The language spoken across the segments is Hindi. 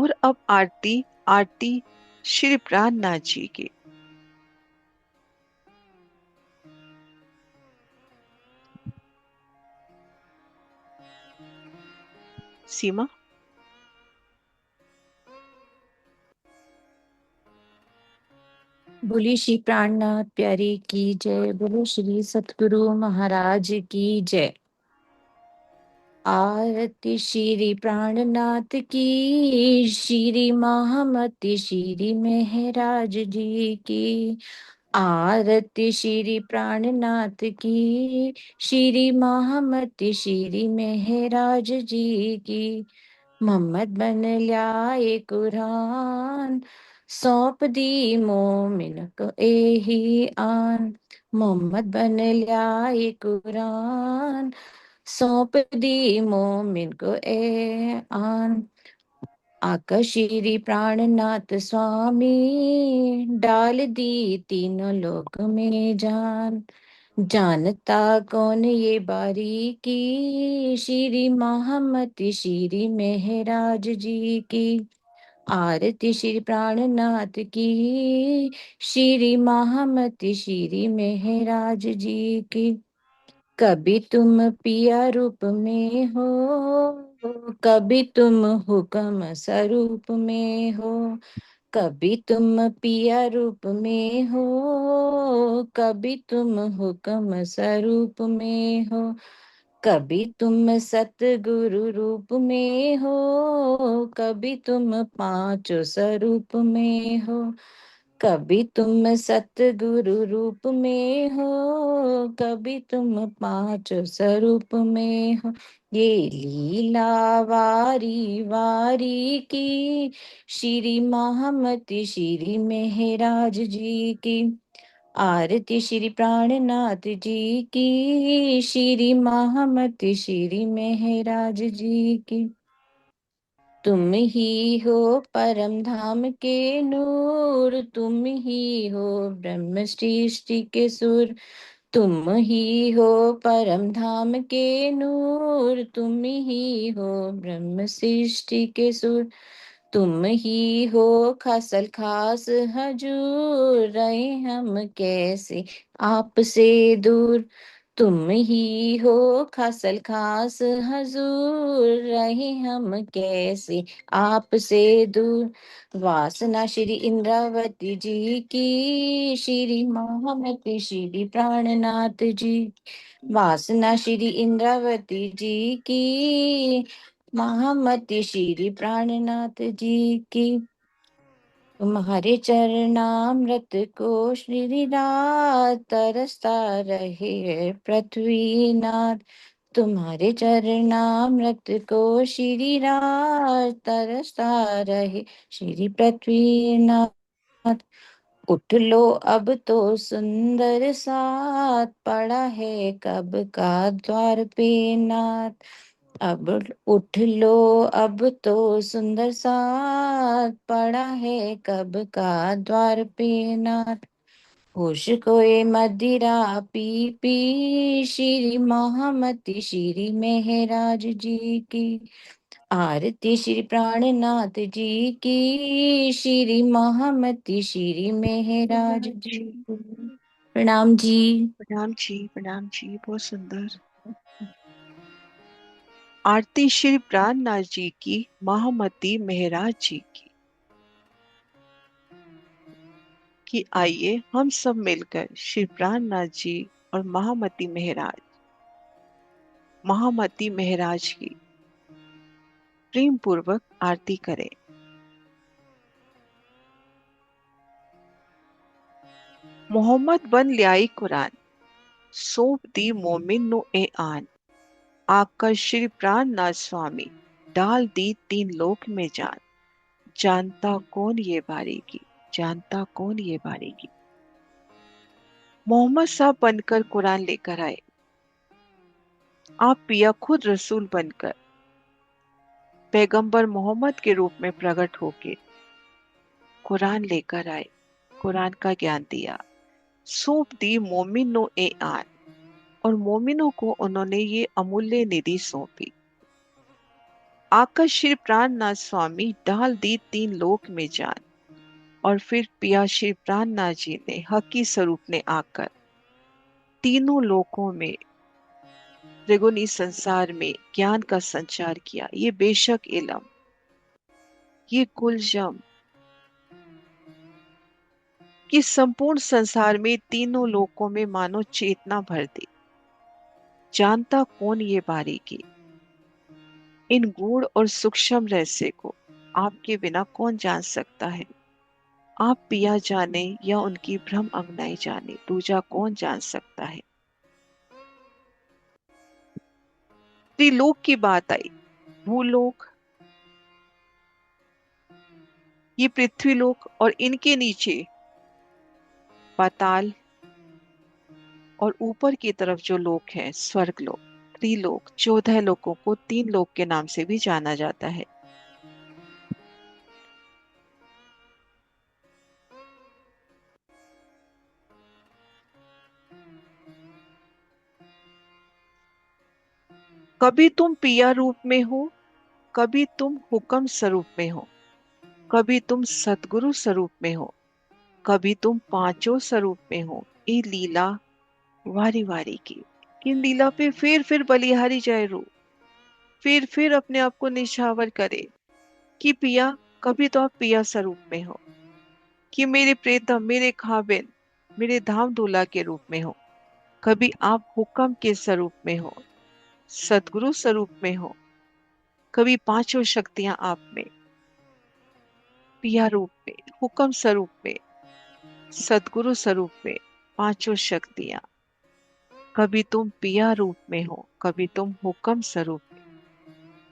और अब आरती आरती श्री प्राणनाथ जी की। सीमा। बोली श्री प्राणनाथ प्यारी की जय। बोलो श्री सतगुरु महाराज की जय। आरती श्री प्राणनाथ की, श्री महामती श्री महराज जी की। आरती श्री प्राणनाथ की, श्री महामती श्री महराज जी की। मोहम्मद बन ल्याए कुरान, सौंप दी मोमिन को एही आन। मोहम्मद बन ल्याए कुरान, सौंप दी मोमिन को ए आन। आका श्री प्राणनाथ स्वामी, डाल दी तीनों लोक में जान। जानता कौन ये बारीकी, श्री महामती श्री महराज जी की। आरती श्री प्राणनाथ की, श्री महामती श्री महराज जी की। कभी तुम पिया रूप में हो, कभी तुम हुक्म स्वरूप में हो। कभी तुम पिया रूप में हो, कभी तुम हुक्म स्वरूप में हो। कभी तुम सतगुरु रूप में हो, कभी तुम पांचों स्वरूप में हो। कभी तुम सतगुरु रूप में हो, कभी तुम पांचों स्वरूप में हो। ये लीला वारी वारी की, श्री महामती श्री महराज जी की। आरती श्री प्राणनाथ जी की, श्री महामती श्री महराज जी की। तुम ही हो परम धाम के नूर, तुम ही हो ब्रह्म सृष्टि के सुर। तुम ही हो परम धाम के नूर, तुम ही हो ब्रह्म सृष्टि के सुर। तुम ही हो खासल खास हजूर, रहे हम कैसे आपसे दूर। तुम ही हो खासल खास हजूर, रहे हम कैसे आपसे दूर। वासना श्री इंद्रावती जी की, श्री महामती श्री प्राणनाथ जी। वासना श्री इंद्रावती जी की, महामती श्री प्राणनाथ जी की। तुम्हारे चरणामृत को श्री रात तरसता रहे पृथ्वीनाथ। तुम्हारे चरणामृत को श्री रात तरसता रहे श्री पृथ्वीनाथ। उठ लो अब तो सुंदर साथ, पड़ा है कब का द्वार पे नाथ। अब उठ लो अब तो सुंदर साथ, पड़ा है कब का द्वार पे नाथ। होश कोई मदिरा पी पी, श्री महामती श्री महराज जी की। आरती श्री प्राणनाथ जी की, श्री महामती श्री महराज प्रणाम जी जी। की। प्रणाम जी। प्रणाम जी, प्रणाम जी, बहुत सुंदर। आरती श्री प्राणनाथ जी की, महामती महराज जी की। कि आइए हम सब मिलकर श्री प्राणनाथ जी और महामती महराज की प्रेम पूर्वक आरती करें। मोहम्मद बन ल्याई कुरान, सौंप दी मोमिन नो ए आन। आकर श्री प्राणनाथ स्वामी, डाल दी तीन लोक में जान। जानता कौन ये बारीकी, जानता कौन ये बारीकी। मोहम्मद साहब बनकर कुरान लेकर आए। आप पिया खुद रसूल बनकर, पैगंबर मोहम्मद के रूप में प्रकट होके कुरान लेकर आए, कुरान का ज्ञान दिया। सौंप दी मोमिनो ए आन, और मोमिनों को उन्होंने ये अमूल्य निधि सौंपी। आकर श्री प्राणनाथ स्वामी डाल दी तीन लोक में जान। और फिर पिया श्री प्राणनाथ जी ने हकी स्वरूप ने आकर तीनों लोकों में, त्रिगुणी संसार में ज्ञान का संचार किया। ये बेशक इलम, ये कुलजम, कि संपूर्ण संसार में तीनों लोकों में मानो चेतना भर दी। जानता कौन ये बारीकी, इन गूढ़ और सूक्ष्म रहस्य को आपके बिना कौन जान सकता है। आप पिया जाने या उनकी भ्रम अंगनाई जाने, दूजा कौन जान सकता है। त्रिलोक की बात आई, भूलोक, ये पृथ्वीलोक और इनके नीचे पाताल, और ऊपर की तरफ जो लोक है स्वर्ग लोक, त्रिलोक, 14 लोकों को तीन लोक के नाम से भी जाना जाता है। कभी तुम पिया रूप में हो, कभी तुम हुक्म स्वरूप में हो, कभी तुम सतगुरु स्वरूप में हो, कभी तुम पांचों स्वरूप में हो। ये लीला वारी वारी की, किन लीला पे फिर बलिहारी जाए रू, फिर अपने आप को निछावर करे कि पिया, कभी तो आप पिया स्वरूप में हो, कि मेरे प्रेतम, मेरे खाबिन, मेरे धाम दूल्हा के रूप में हो। कभी आप हुक्म के स्वरूप में हो, सतगुरु स्वरूप में हो, कभी पांचों शक्तियां आप में, पिया रूप में, हुक्म स्वरूप में, सतगुरु स्वरूप में, पांचों शक्तियां। कभी तुम पिया रूप में हो, कभी तुम हुक्म स्वरूप में,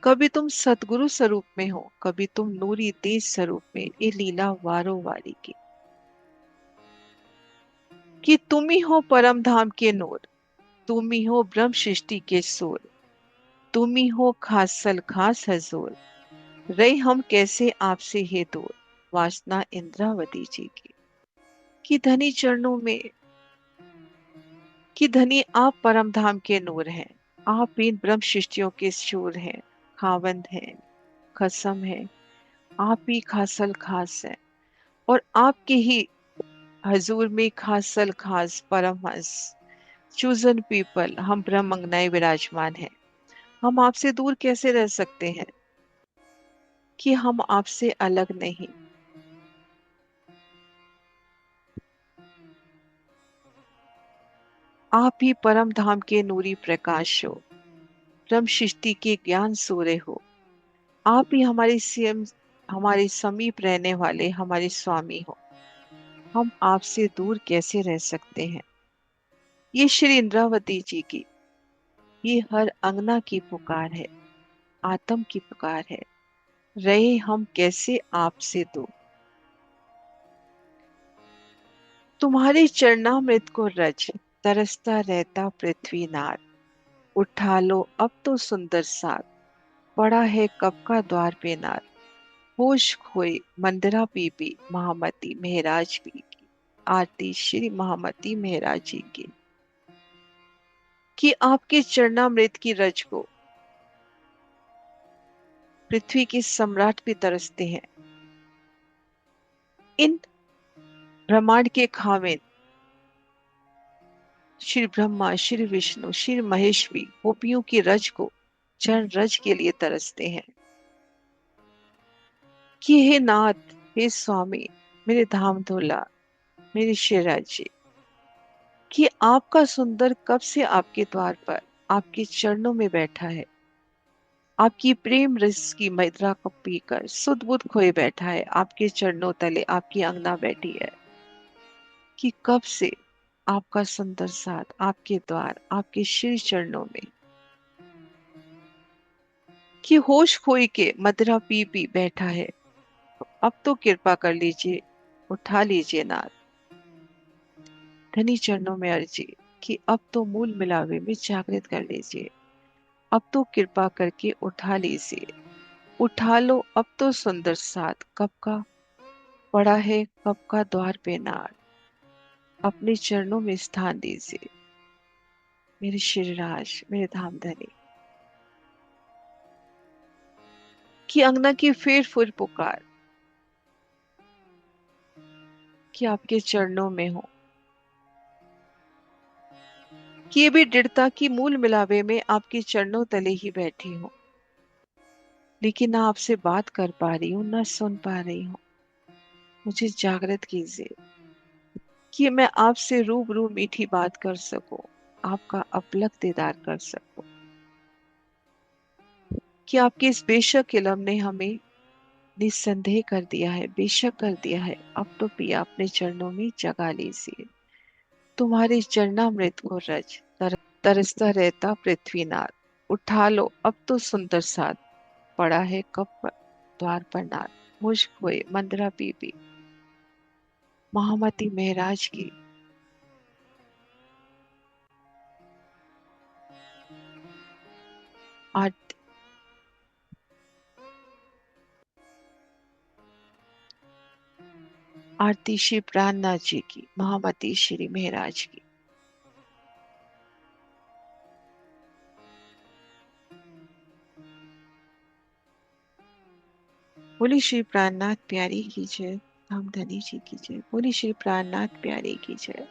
कभी तुम सतगुरु स्वरूप में हो, कभी तुम नूरी तेज स्वरूप में। ये लीला वारो वारी की, कि तुम ही हो परम धाम के नूर, तुम ही हो ब्रह्म सृष्टि के सूर, तुम ही हो खासल खास हजूर, रहे हम कैसे आपसे हे दूर। वासना इंद्रावती जी की, कि धनी चरणों में, कि धनी आप परम धाम के नूर हैं, आप इन ब्रह्म सृष्टियों के शूर हैं, खावंद हैं, खसम है, आप ही खासल खास है। और आपके ही हजूर में खासल खास परमहंस चूजन पीपल हम ब्रह्मंगनाय विराजमान हैं। हम आपसे दूर कैसे रह सकते हैं, कि हम आपसे अलग नहीं। आप ही परम धाम के नूरी प्रकाश हो, ब्रह्म सृष्टि के ज्ञान सूर्य हो। आप ही हमारे सीएम, हमारे समीप रहने वाले हमारे स्वामी हो। हम आपसे दूर कैसे रह सकते हैं। ये श्री इंद्रावती जी की, ये हर अंगना की पुकार है, आत्म की पुकार है। रहे हम कैसे आपसे दूर। तुम्हारे चरणामृत को रज तरसता रहता पृथ्वी नाथ, उठा लो अब तो सुंदर साथ, पड़ा है कब का द्वार पे नाथ। होश खोए मंदिरा बीबी महामती महराज की, आरती श्री महामती महराज जी की, कि आपके चरणामृत की रज को पृथ्वी के सम्राट भी तरसते हैं। इन ब्रह्मांड के खामिन श्री ब्रह्मा, श्री विष्णु, श्री महेश भी गोपियों की रज को, चरण रज के लिए तरसते हैं। कि हे नाथ, हे स्वामी, मेरे धाम धोला, मेरे शिवराज जी, कि आपका सुंदर कब से आपके द्वार पर, आपके चरणों में बैठा है। आपकी प्रेम रस की मदिरा को पीकर सुध बुध खोए बैठा है। आपके चरणों तले आपकी अंगना बैठी है, कि कब से आपका सुंदर साथ आपके द्वार, आपके श्री चरणों में, कि होश खोई के मदिरा पी पी बैठा है। अब तो कृपा कर लीजिए, उठा लीजिए नाथ। धनी चरणों में अर्जी, कि अब तो मूल मिलावे में जागृत कर लीजिए। अब तो कृपा करके उठा लीजिए, उठा लो अब तो सुंदर साथ, कब का पड़ा है, कब का द्वार पे नार। अपने चरणों में स्थान दीजिए, मेरे श्रीराज, मेरे धाम धनी। कि अंगना की फेर फुर पुकार, कि आपके चरणों में हो, कि ये भी दृढ़ता की मूल मिलावे में आपके चरणों तले ही बैठी हूँ, लेकिन ना आपसे बात कर पा रही हूँ, ना सुन पा रही हूँ। मुझे जागृत कीजिए कि मैं आपसे रूबरू मीठी बात कर सकूं, आपका अपलक दीदार कर सकूं, कि आपके इस बेशक इलम ने हमें निस्संदेह कर दिया है, बेशक कर दिया है। अब तो पिया अपने चरणों में जगा लीजिए। तुम्हारे चरणामृत को रज तरसता रहता पृथ्वीनाथ। उठा लो अब तो सुंदर साथ, पड़ा है कब पर द्वार पर नाथ। मुझ खोए मंदरा बीबी महामती महराज की आरती आरती श्री प्राणनाथ जी की, महामती श्री महराज की। बोली श्री प्राणनाथ प्यारी की जय। धाम धनी जी की जय। बोली श्री प्राणनाथ प्यारी की जय।